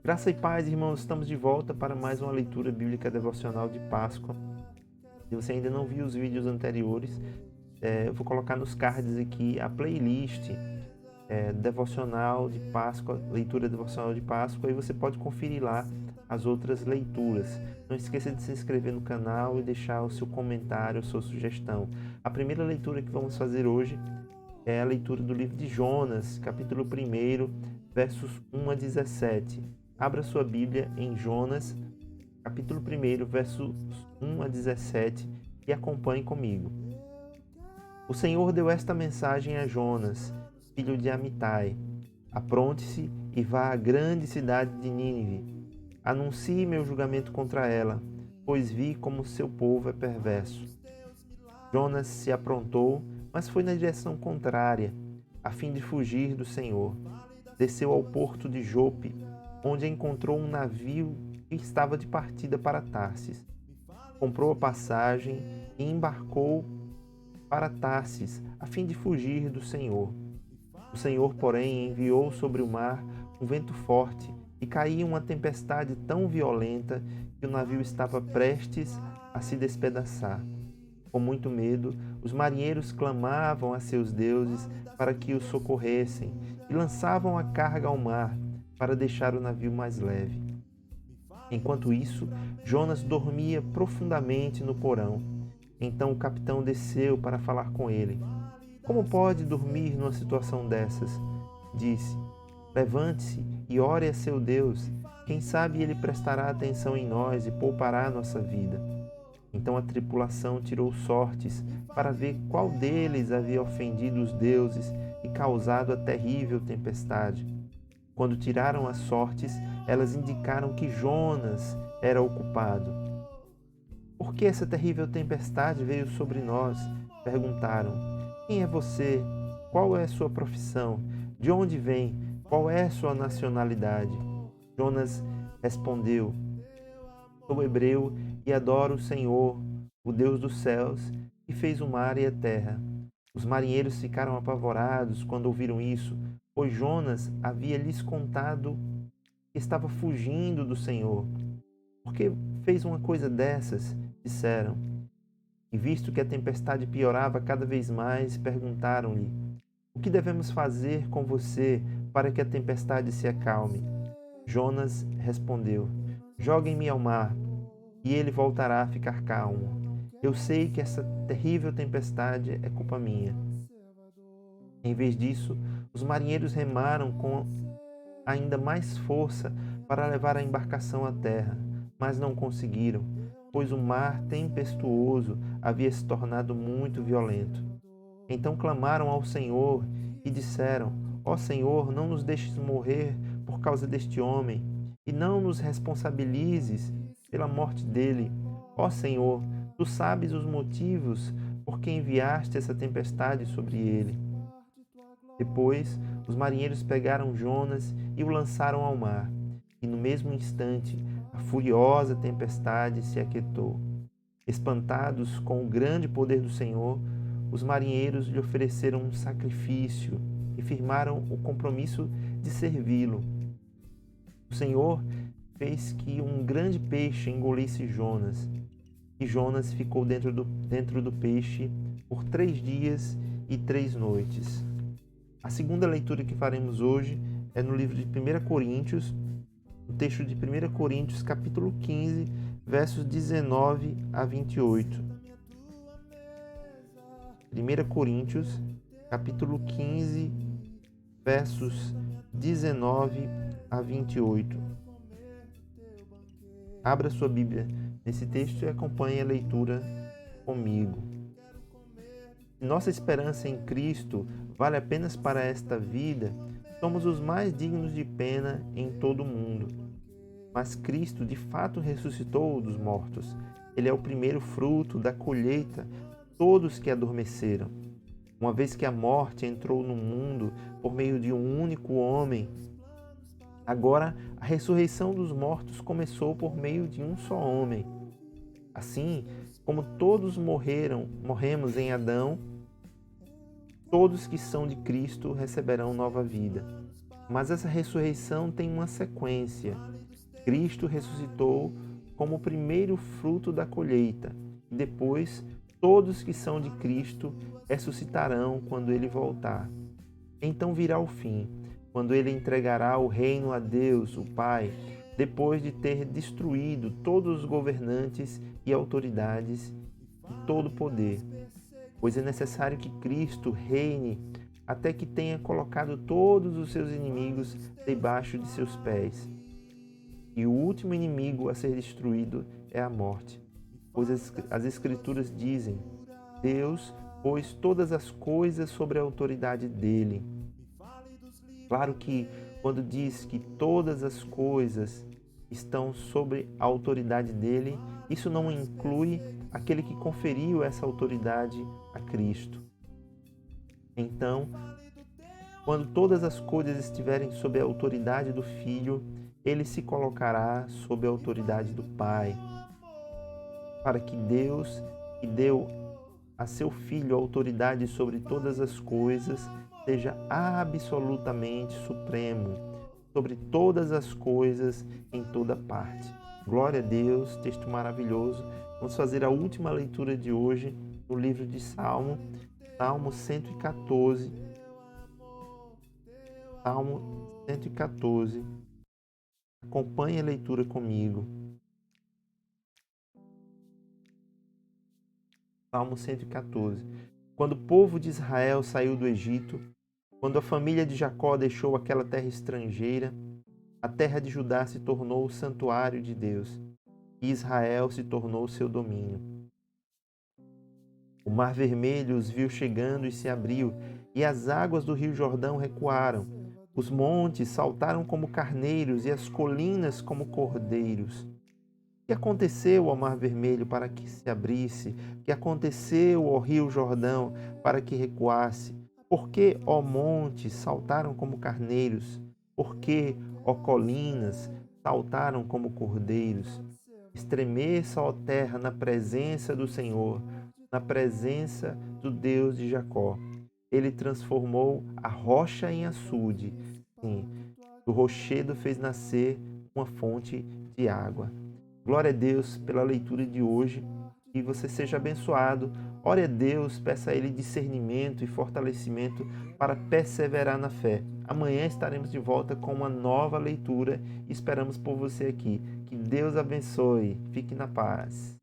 Graça e paz, irmãos, estamos de volta para mais uma leitura bíblica devocional de Páscoa. Se você ainda não viu os vídeos anteriores, eu vou colocar nos cards aqui a playlist devocional de Páscoa, leitura devocional de Páscoa, e você pode conferir lá as outras leituras. Não esqueça de se inscrever no canal e deixar o seu comentário, a sua sugestão. A primeira leitura que vamos fazer hoje é a leitura do livro de Jonas, capítulo 1, versos 1 a 17. Abra sua Bíblia em Jonas, capítulo 1, versos 1 a 17 e acompanhe comigo. O Senhor deu esta mensagem a Jonas, filho de Amitai: Apronte-se e vá à grande cidade de Nínive. Anuncie meu julgamento contra ela, pois vi como seu povo é perverso. Jonas se aprontou, mas foi na direção contrária, a fim de fugir do Senhor. Desceu ao porto de Jope, onde encontrou um navio que estava de partida para Tarsis. Comprou a passagem e embarcou para Tarsis, a fim de fugir do Senhor. O Senhor, porém, enviou sobre o mar um vento forte e caía uma tempestade tão violenta que o navio estava prestes a se despedaçar. Com muito medo, os marinheiros clamavam a seus deuses para que os socorressem e lançavam a carga ao mar para deixar o navio mais leve. Enquanto isso, Jonas dormia profundamente no porão. Então o capitão desceu para falar com ele. Como pode dormir numa situação dessas? Disse. Levante-se e ore a seu Deus. Quem sabe ele prestará atenção em nós e poupará a nossa vida. Então a tripulação tirou sortes para ver qual deles havia ofendido os deuses e causado a terrível tempestade. Quando tiraram as sortes, elas indicaram que Jonas era o culpado. Por que essa terrível tempestade veio sobre nós? Perguntaram. Quem é você? Qual é sua profissão? De onde vem? Qual é sua nacionalidade? Jonas respondeu: Sou hebreu e adoro o Senhor, o Deus dos céus, que fez o mar e a terra. Os marinheiros ficaram apavorados quando ouviram isso, pois Jonas havia lhes contado que estava fugindo do Senhor. Por que fez uma coisa dessas? Disseram. E visto que a tempestade piorava cada vez mais, perguntaram-lhe: O que devemos fazer com você para que a tempestade se acalme? Jonas respondeu: Joguem-me ao mar, e ele voltará a ficar calmo. Eu sei que essa terrível tempestade é culpa minha. Em vez disso, os marinheiros remaram com ainda mais força para levar a embarcação à terra, mas não conseguiram, pois o mar tempestuoso havia se tornado muito violento. Então clamaram ao Senhor e disseram: Ó Senhor, não nos deixes morrer por causa deste homem, e não nos responsabilizes pela morte dele. Ó Senhor, tu sabes os motivos por que enviaste essa tempestade sobre ele. Depois, os marinheiros pegaram Jonas e o lançaram ao mar, e no mesmo instante a furiosa tempestade se aquietou. Espantados com o grande poder do Senhor, os marinheiros lhe ofereceram um sacrifício e firmaram o compromisso de servi-lo. O Senhor fez que um grande peixe engolisse Jonas, e Jonas ficou dentro do peixe por 3 dias e 3 noites. A segunda leitura que faremos hoje é no livro de 1 Coríntios, o texto de 1 Coríntios, capítulo 15, versos 19 a 28. 1 Coríntios, capítulo 15, versos 19 a 28. Abra sua Bíblia nesse texto e acompanhe a leitura comigo. Nossa esperança em Cristo vale apenas para esta vida, somos os mais dignos de pena em todo o mundo. Mas Cristo de fato ressuscitou dos mortos. Ele é o primeiro fruto da colheita de todos que adormeceram. Uma vez que a morte entrou no mundo por meio de um único homem, agora a ressurreição dos mortos começou por meio de um só homem. Assim, como todos morremos em Adão, todos que são de Cristo receberão nova vida. Mas essa ressurreição tem uma sequência. Cristo ressuscitou como o primeiro fruto da colheita. Depois, todos que são de Cristo ressuscitarão quando ele voltar. Então virá o fim, quando ele entregará o reino a Deus, o Pai, depois de ter destruído todos os governantes e autoridades e todo poder. Pois é necessário que Cristo reine até que tenha colocado todos os seus inimigos debaixo de seus pés. E o último inimigo a ser destruído é a morte. Pois as Escrituras dizem: Deus pôs todas as coisas sobre a autoridade dele. Claro que quando diz que todas as coisas estão sobre a autoridade dele, isso não inclui aquele que conferiu essa autoridade a Cristo. Então, quando todas as coisas estiverem sob a autoridade do Filho, ele se colocará sob a autoridade do Pai, para que Deus, que deu a seu Filho a autoridade sobre todas as coisas, seja absolutamente supremo sobre todas as coisas em toda parte. Glória a Deus, texto maravilhoso. Vamos fazer a última leitura de hoje no livro de Salmo, Salmo 114. Salmo 114. Acompanhe a leitura comigo. Salmo 114. Quando o povo de Israel saiu do Egito, quando a família de Jacó deixou aquela terra estrangeira, a terra de Judá se tornou o santuário de Deus, e Israel se tornou seu domínio. O mar vermelho os viu chegando e se abriu, e as águas do rio Jordão recuaram. Os montes saltaram como carneiros e as colinas como cordeiros. O que aconteceu ao mar vermelho para que se abrisse? O que aconteceu ao rio Jordão para que recuasse? Por que, ó montes, saltaram como carneiros? Por que, ó colinas, saltaram como cordeiros? Estremeça, ó terra, na presença do Senhor, na presença do Deus de Jacó. Ele transformou a rocha em açude. Sim, do rochedo fez nascer uma fonte de água. Glória a Deus pela leitura de hoje. Que você seja abençoado. Ore a Deus, peça a Ele discernimento e fortalecimento para perseverar na fé. Amanhã estaremos de volta com uma nova leitura. Esperamos por você aqui. Que Deus abençoe. Fique na paz.